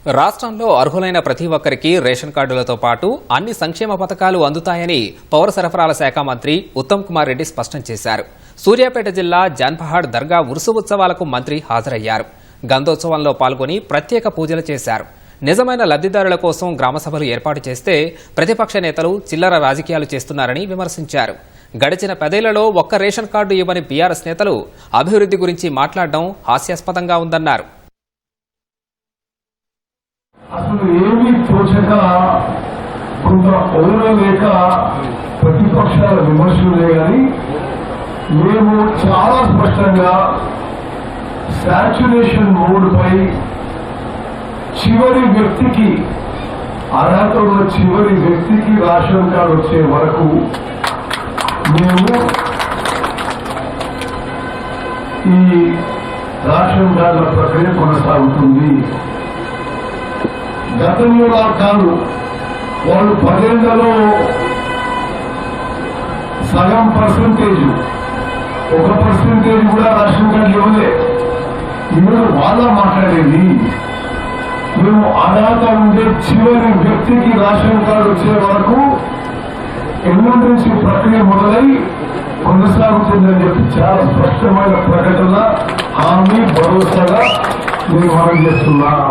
రాష్ట్రంలో అర్హులైన ప్రతి ఒక్కరికి రేషన్ కార్డులతో పాటు అన్ని సంక్షేమ పథకాలు అందుతాయని పౌర సరఫరాల శాఖ మంత్రి ఉత్తమ్ కుమార్ రెడ్డి స్పష్టం చేశారు. సూర్యాపేట జిల్లా జాన్పహాడ్ దర్గా ఉరుసు ఉత్సవాలకు మంత్రి హాజరయ్యారు. గంధోత్సవంలో పాల్గొని ప్రత్యేక పూజలు చేశారు. నిజమైన లబ్దిదారుల కోసం గ్రామసభలు ఏర్పాటు చేస్తే ప్రతిపక్ష నేతలు చిల్లర రాజకీయాలు చేస్తున్నారని విమర్శించారు. గడిచిన 10 ఏళ్లలో ఒక్క రేషన్ కార్డు ఇవ్వని బీఆర్ఎస్ నేతలు అభివృద్ధి గురించి మాట్లాడడం హాస్యాస్పదంగా ఉందన్నారు. అసలు ఏమీ తోచక కొంత లేక ప్రతిపక్షాల విమర్శలే కానీ మేము చాలా స్పష్టంగా సాచ్యురేషన్ మోడ్ పై చివరి వ్యక్తికి అర్హత ఉన్న చివరి వ్యక్తికి రేషన్ కార్డు వచ్చే వరకు మేము ఈ రేషన్ కార్డుల ప్రక్రియ కొనసాగుతుంది. గతంలో కాదు, వాళ్ళు 10 ఏళ్లలో సగం పర్సెంటేజ్ 1% కూడా రేషన్ కార్డులు ఇవ్వలే. ఇప్పుడు వాళ్ళ మాట్లాడేది మేము అర్హత ఉండే చివరి వ్యక్తికి రేషన్ కార్డు వచ్చే వరకు ఎమర్జెన్సీ ప్రక్రియ మొదలై కొనసాగుతుందని చెప్పి చాలా స్పష్టమైన ప్రకటన హామీ భరోసాగా మేము మనం చేస్తున్నాం.